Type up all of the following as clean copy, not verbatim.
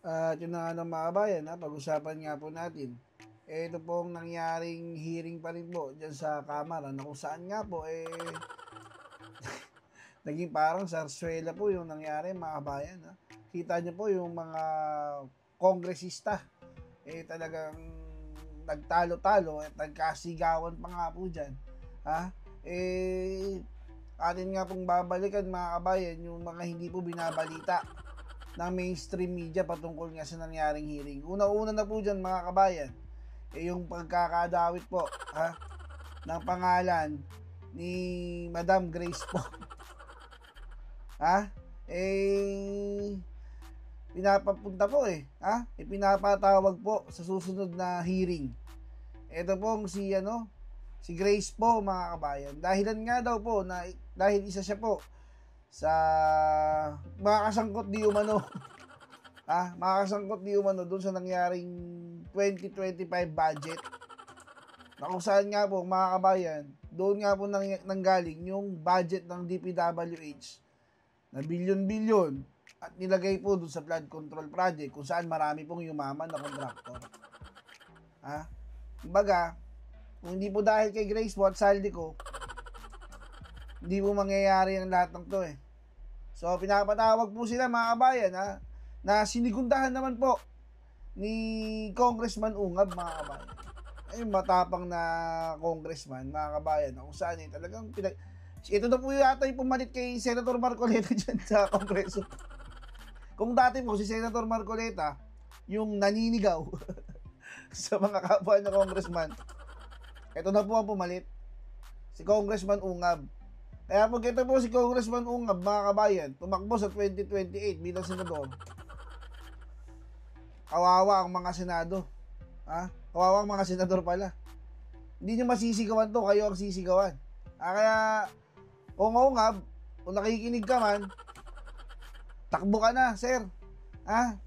At yun na nga ng mga kabayan, pag-usapan nga po natin. Ito pong nangyaring hearing pa rin po dyan sa Kamara na kung saan nga po naging parang sarswela po yung nangyari mga kabayan. Kita nyo po yung mga kongresista talagang nagtalo-talo at nagkasigawan pa nga po dyan. Atin nga pong babalikan mga kabayan yung mga hindi po binabalita ng mainstream media patungkol nga sa nangyaring hearing. Una-una na po dyan mga kabayan, yung pagkakadawit po ng pangalan ni Madam Grace po. Pinapapunta po pinapatawag po sa susunod na hearing. Ito pong si Grace po mga kabayan. Dahilan nga daw po na dahil isa siya po sa makakasangkot di umano makakasangkot di umano doon sa nangyaring 2025 budget na kung saan nga po mga kabayan, doon nga po nanggaling yung budget ng DPWH na bilyon-bilyon at nilagay po doon sa flood control project kung saan marami pong yumaman na kontraktor. Kumbaga, kung hindi po dahil kay Grace po at saldi ko, hindi po mangyayari ang lahat ng to So, pinapatawag po sila mga kabayan na sinigundahan naman po ni Congressman Ungab mga kabayan. Ayun, matapang na congressman mga kabayan kung saan talagang ito na po yata yung pumalit kay Senator Marcoleta dyan sa Kongreso. Kung dati po si Senator Marcoleta yung naninigaw sa mga kapwa na congressman, ito na po ang pumalit, si Congressman Ungab. Kaya pag ito po si Congressman Ungab, mga kabayan, tumakbo sa 2028 bilang senador, kawawa ang mga senado. Kawawa ang mga senador pala. Hindi nyo masisigawan to, kayo ang sisigawan. Kaya, kung Ungab, kung nakikinig ka man, takbo ka na, sir.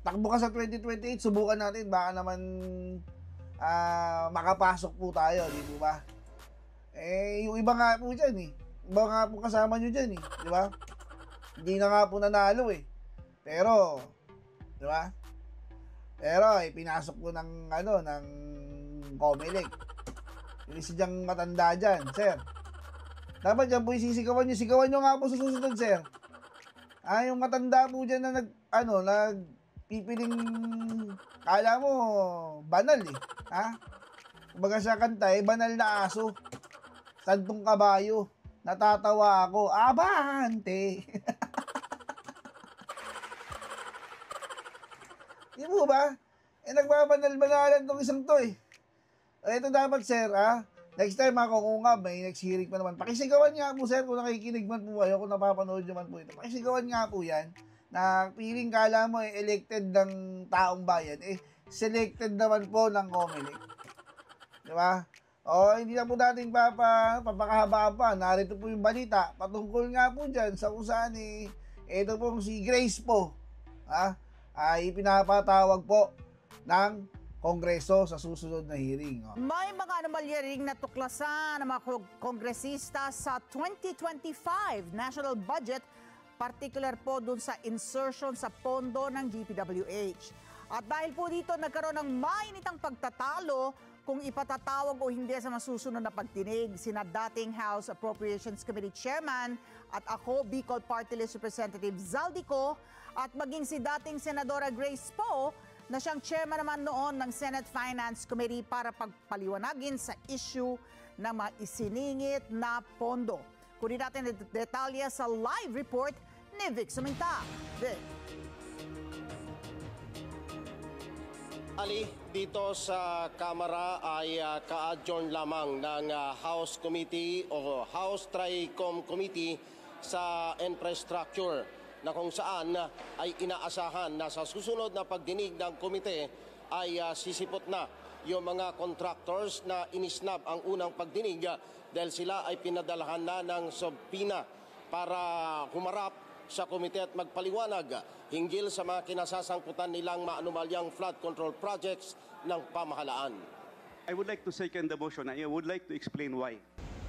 Takbo ka sa 2028, subukan natin, baka naman makapasok po tayo, di ba? Yung iba nga po dyan iba nga po kasama nyo dyan di ba? Hindi na nga po nanalo pero di ba? Pero pinasok po ng ng Comelec yung isa dyang matanda dyan, sir. Dapat dyan po isisigawan nyo nga po sa susunod, sir. Yung matanda po dyan na nagpipiling, kala mo banal kumbaga sa kanta banal na aso, santong kabayo. Natatawa ako, abante. Di mo ba? Nagbabanal-banalan tong isang to Ito dapat, sir, next time kung may next hearing pa naman, pakisigawan nga po, sir, kung nakikinig man po kayo, kung napapanood nyo man po ito, pakisigawan nga po yan, na piling kala mo elected ng taong bayan, selected naman po ng Comelec. Di ba? Hindi na po natin papakahaba-haba. Narito po yung balita patungkol nga po dyan sa usahan ito pong si Grace po ay pinapatawag po ng Kongreso sa susunod na hearing. May mga anomalya ring natuklasan ng mga kongresista sa 2025 national budget, particular po dun sa insertion sa pondo ng DPWH. At dahil po dito nagkaroon ng mainitang pagtatalo kung ipatatawag o hindi sa masusunod na pagdinig sina dating House Appropriations Committee Chairman at ako, Bicol Party List Representative Zaldico, at maging si dating Senadora Grace Poe na siyang chairman naman noon ng Senate Finance Committee para pagpaliwanagin sa issue ng mga isiningit na pondo. Kunin natin ang detalye sa live report ni Vic Suminta. Vic. Ali, dito sa Kamara ay ka-adjourn lamang ng House Committee o House Tri-Com Committee sa Infrastructure na kung saan ay inaasahan na sa susunod na pagdinig ng komite ay sisipot na yung mga contractors na inisnab ang unang pagdinig dahil sila ay pinadalahan na ng subpoena para humarap sa komite at magpaliwanag hinggil sa mga kinasasangkutan nilang maanumalyang flood control projects ng pamahalaan. I would like to second the motion. I would like to explain why.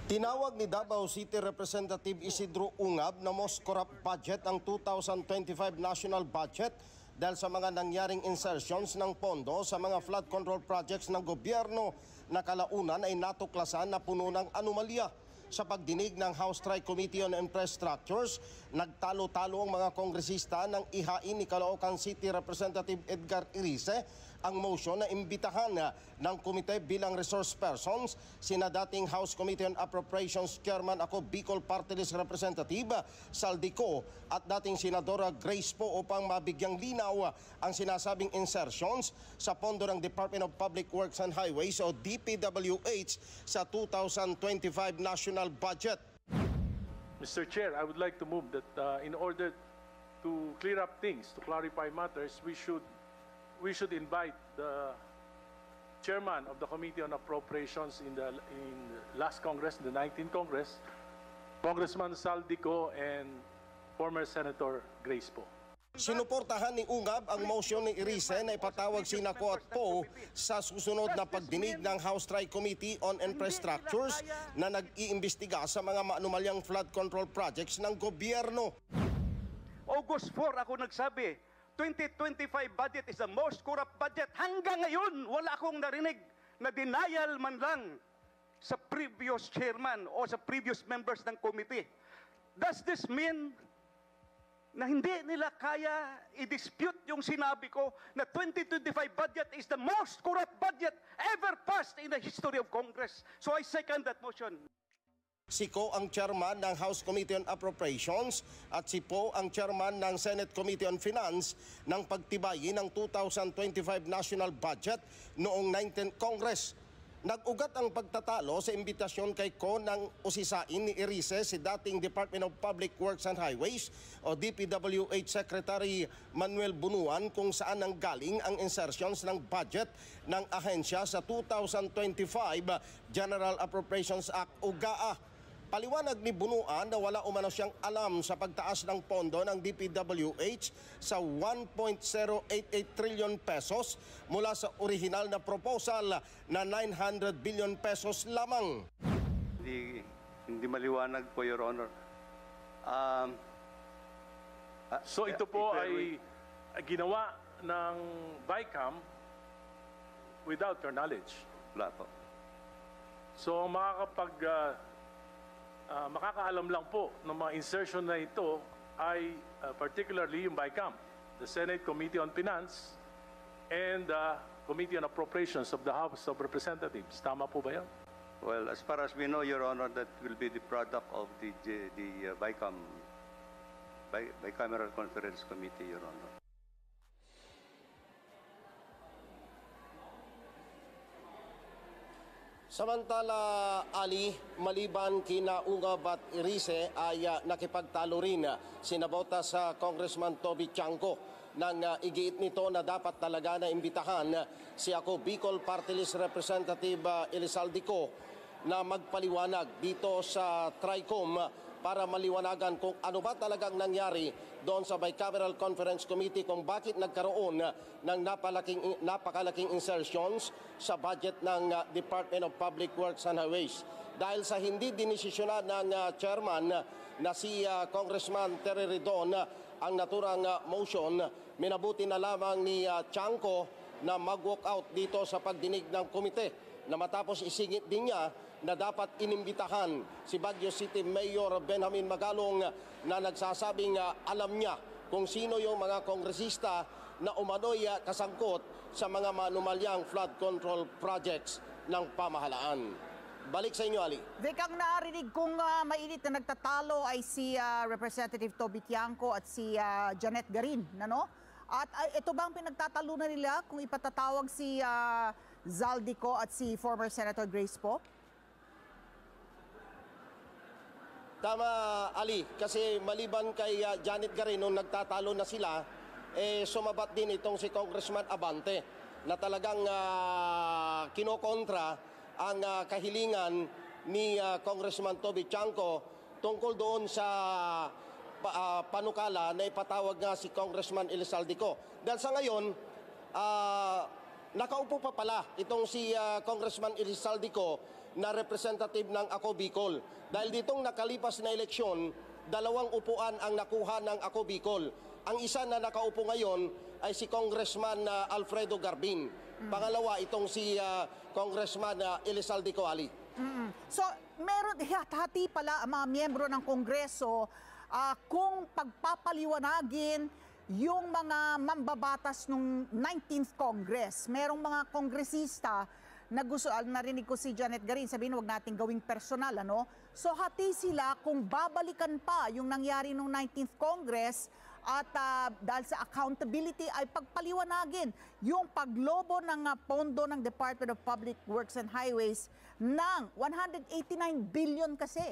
Tinawag ni Davao City Representative Isidro Ungab na most corrupt budget ang 2025 national budget dahil sa mga nangyaring insertions ng pondo sa mga flood control projects ng gobyerno na kalaunan ay natuklasan na puno ng anomalya. Sa pagdinig ng House Tri-Committee on Infrastructures, nagtalo-talo ang mga kongresista ng ihain ni Caloocan City Representative Edgar Irice ang motion na imbitahan ng komite bilang resource persons sina dating House Committee on Appropriations Chairman ako Bicol Party List Representative Saldico at dating Senadora Grace Po upang mabigyang linaw ang sinasabing insertions sa pondo ng Department of Public Works and Highways o DPWH sa 2025 national budget. Mr. Chair, I would like to move that in order to clear up things, to clarify matters, we should invite the chairman of the Committee on Appropriations in last Congress, the 19th Congress, Congressman Saldico and former Senator Grace Po. Sinuportahan ni Ungab ang motion ni Irice na ipatawag si Naco at Po sa susunod na pagdinig ng House Tri-Committee on Infrastructures na nag-iimbestiga sa mga maanumalyang flood control projects ng gobyerno. August 4 ako nagsabi, 2025 budget is the most corrupt budget. Hanggang ngayon, wala akong narinig na denial man lang sa previous chairman o sa previous members ng committee. Does this mean na hindi nila kaya i-dispute yung sinabi ko na 2025 budget is the most corrupt budget ever passed in the history of Congress? So I second that motion. Si Ko ang chairman ng House Committee on Appropriations at si Po ang chairman ng Senate Committee on Finance ng pagtibayin ng 2025 national budget noong 19th Congress. Nag-ugat ang pagtatalo sa imbitasyon kay Ko ng usisain ni Irice si dating Department of Public Works and Highways o DPWH Secretary Manuel Bunuan kung saan nanggaling ang insertions ng budget ng ahensya sa 2025 General Appropriations Act o GAA. Paliwanag ni Bunuan na wala umano siyang alam sa pagtaas ng pondo ng DPWH sa 1.088 trillion pesos mula sa orihinal na proposal na 900 billion pesos lamang. Hindi maliwanag po, Your Honor. So ito po ay ginawa ng BICAM without your knowledge. Wala po. So makakaalam lang po ng mga insertion na ito ay particularly yung BICAM, the Senate Committee on Finance and the Committee on Appropriations of the House of Representatives. Tama po ba yan? Well, as far as we know, Your Honor, that will be the product of the BICAM, Bicameral Conference Committee, Your Honor. Samantala, Ali, maliban kina Ungab at Irice ay nakipagtalo rin sinabota sa Congressman Toby Chanco nang igiit nito na dapat talaga na imbitahan si ako Bicol Party List Representative Elizaldico na magpaliwanag dito sa TRICOM para maliwanagan kung ano ba talagang nangyari doon sa Bicameral Conference Committee kung bakit nagkaroon ng napakalaking insertions sa budget ng Department of Public Works and Highways. Dahil sa hindi dinesisyonan ng chairman na si Congressman Terry Ridon ang naturang motion, minabuti na lamang ni Chanco na mag-walk out dito sa pagdinig ng komite na matapos isingit din niya na dapat inimbitahan si Baguio City Mayor Benjamin Magalong na nagsasabing alam niya kung sino yung mga kongresista na umano'y kasangkot sa mga manumalyang flood control projects ng pamahalaan. Balik sa inyo, Ali. Vic, ang narinig kong mainit na nagtatalo ay si Representative Toby Tiangco at si Janet Garin, no? At ito ba ang pinagtatalunan nila kung ipatatawag si Zaldico at si former Senator Grace Po? Tama, Ali, kasi maliban kay Janet Garin nung nagtatalo na sila, sumabat din itong si Congressman Abante na talagang kinokontra ang kahilingan ni Congressman Toby Chanco tungkol doon sa panukala na ipatawag nga si Congressman Elizaldico. Dahil sa ngayon, nakaupo pa pala itong si Congressman Elizaldico na representative ng Ako Bicol. Dahil ditong nakalipas na eleksyon, 2 upuan ang nakuha ng Ako Bicol. Ang isa na nakaupo ngayon ay si Congressman Alfredo Garbin. Pangalawa, itong si Congressman Elizalde Coali. So, meron hati pala ang mga miyembro ng Kongreso kung pagpapaliwanagin yung mga mambabatas ng 19th Congress. Merong mga kongresista na gusto, narinig ko si Janet Garin, sabihin huwag natin gawing personal, ano? So hati sila kung babalikan pa yung nangyari nung 19th Congress at dahil sa accountability ay pagpaliwanagin yung paglobo ng pondo ng Department of Public Works and Highways ng 189 billion kasi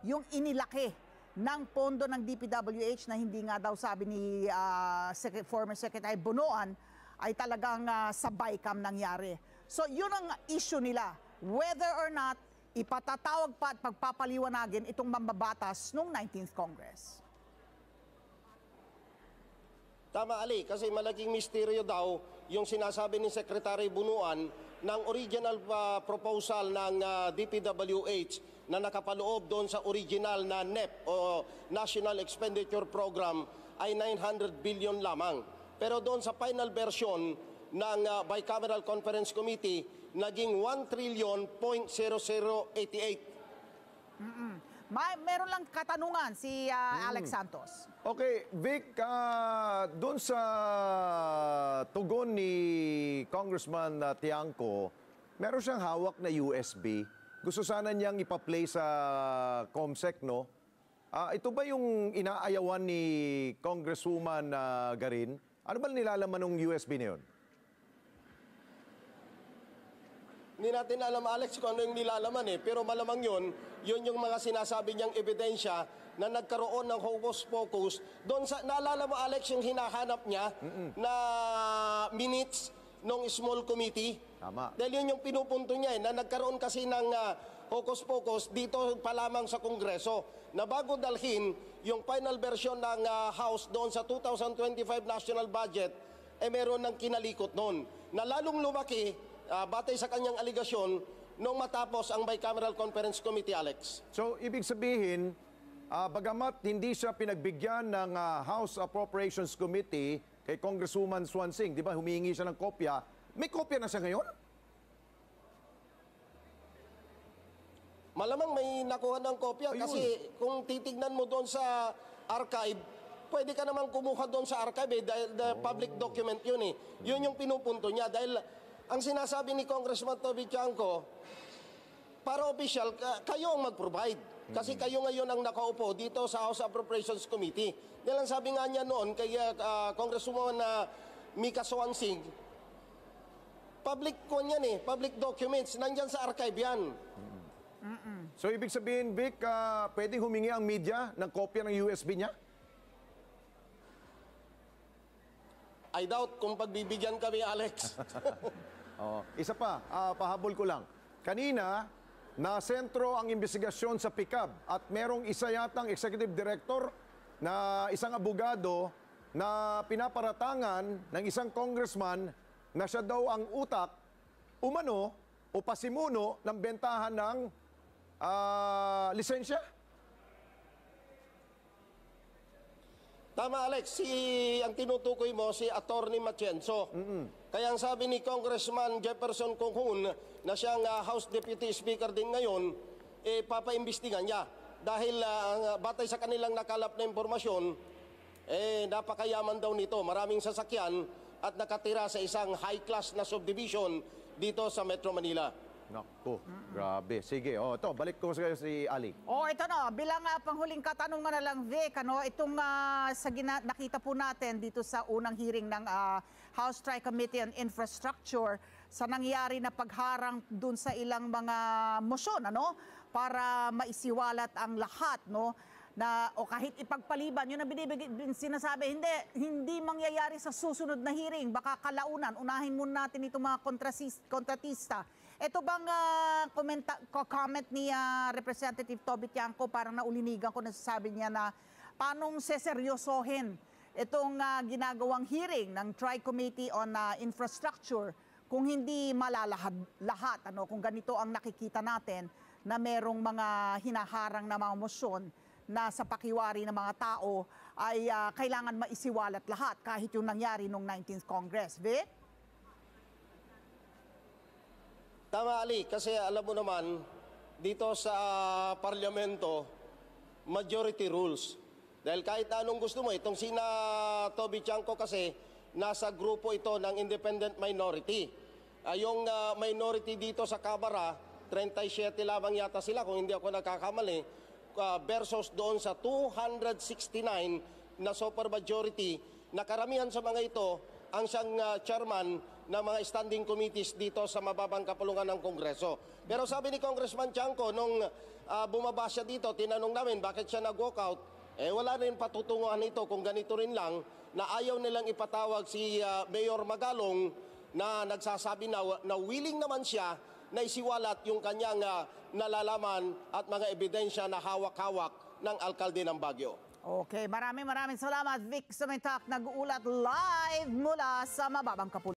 yung inilaki ng pondo ng DPWH na hindi nga daw sabi ni former Secretary Bonoan ay talagang sa BICAM nangyari. So yun ang issue nila, whether or not ipatatawag pa at pagpapaliwanagin itong mambabatas noong 19th Congress. Tama, Ali, kasi malaking misteryo daw yung sinasabi ni Secretary Bunuan ng original proposal ng DPWH na nakapaloob doon sa original na NEP o National Expenditure Program ay 900 billion lamang. Pero doon sa final version ng Bicameral Conference Committee, naging 1 trillion point 0088. Meron lang katanungan si Alex Santos. Okay, Vic, doon sa tugon ni Congressman Tiangco, meron siyang hawak na USB. Gusto sana niyang ipa-play sa COMSEC, no? Ito ba yung inaayawan ni Congresswoman Garin? Ano ba nilalaman ng USB na yun? Hindi natin alam, Alex, kung ano yung nilalaman pero malamang yun yung mga sinasabi niyang ebidensya na nagkaroon ng hocus-pocus. Doon sa, naalala mo, Alex, yung hinahanap niya na minutes ng small committee? Tama. Dahil yun yung pinupunto niya na nagkaroon kasi ng hocus-pocus dito pa lamang sa Kongreso na bago dalhin yung final version ng House doon sa 2025 national budget, meron ng kinalikot noon na lalong lumaki batay sa kanyang aligasyon nung matapos ang Bicameral Conference Committee, Alex. So, ibig sabihin, bagamat hindi siya pinagbigyan ng House Appropriations Committee kay Congresswoman Swansing, di ba, humihingi siya ng kopya, may kopya na siya ngayon? Malamang may nakuha ng kopya kasi kung titignan mo doon sa archive, pwede ka namang kumuha doon sa archive dahil public document yun Yun yung pinupunto niya dahil ang sinasabi ni Congressman Toby Tiangco, para official, kayo ang mag-provide. Kasi kayo ngayon ang nakaupo dito sa House Appropriations Committee. Dahil ang sabi nga niya noon kay Congresswoman Mika Swansing, public ko yan public documents, nandyan sa archive yan. So, ibig sabihin, Vic, pwedeng humingi ang media ng kopya ng USB niya? I doubt kung pagbibigyan kami, Alex. Isa pa, pahabol ko lang. Kanina, na-sentro ang investigasyon sa PICAB at merong isa yatang executive director na isang abogado na pinaparatangan ng isang congressman na siya daw ang utak, umano o pasimuno ng bentahan ng lisensya. Tama, Alex. Ang tinutukoy mo, si Attorney Matienzo. Kaya ang sabi ni Congressman Jefferson Cohun na siyang House Deputy Speaker din ngayon, papaimbestigan niya. Dahil batay sa kanilang nakalap na impormasyon, napakayaman daw nito. Maraming sasakyan at nakatira sa isang high-class na subdivision dito sa Metro Manila. Naku, grabe. Sige, ito, balik ko sa si Ali. Ito no, bilang panghuling katanungan na lang, Vic, itong nakita po natin dito sa unang hearing ng House Tri-Committee on Infrastructure sa nangyari na pagharang dun sa ilang mga motion, para maisiwalat ang lahat, na o kahit ipagpaliban, yun ang sinasabi, hindi mangyayari sa susunod na hearing, baka kalaunan, unahin muna natin itong mga kontratista. Ito bang comment ni Representative Toby Tiangco, parang naulinigan ko, nasasabi niya na paanong seseryosohin itong ginagawang hearing ng Tri-Committee on Infrastructure kung hindi malalahad lahat, kung ganito ang nakikita natin na merong mga hinaharang na mga motion na sa pakiwari ng mga tao ay kailangan maisiwalat lahat kahit yung nangyari nung 19th Congress. Vic? Tama, Ali, kasi alam mo naman, dito sa parlamento, majority rules. Dahil kahit anong gusto mo, itong sina Toby Chanco kasi, nasa grupo ito ng independent minority. Yung minority dito sa Kamara, 37 lamang yata sila, kung hindi ako nagkakamali, versus doon sa 269 na super majority, na karamihan sa mga ito, ang siyang chairman ng mga standing committees dito sa mababang kapulungan ng Kongreso. Pero sabi ni Congressman Chanco, nung bumaba siya dito, tinanong namin bakit siya nag-walkout, wala rin patutunguhan ito kung ganito rin lang, na ayaw nilang ipatawag si Mayor Magalong na nagsasabi na willing naman siya na isiwalat yung kanyang nalalaman at mga ebidensya na hawak-hawak ng alkalde ng Baguio. Okay, maraming salamat, Vic Sementak, nag-uulat live mula sa mababang kapulungan.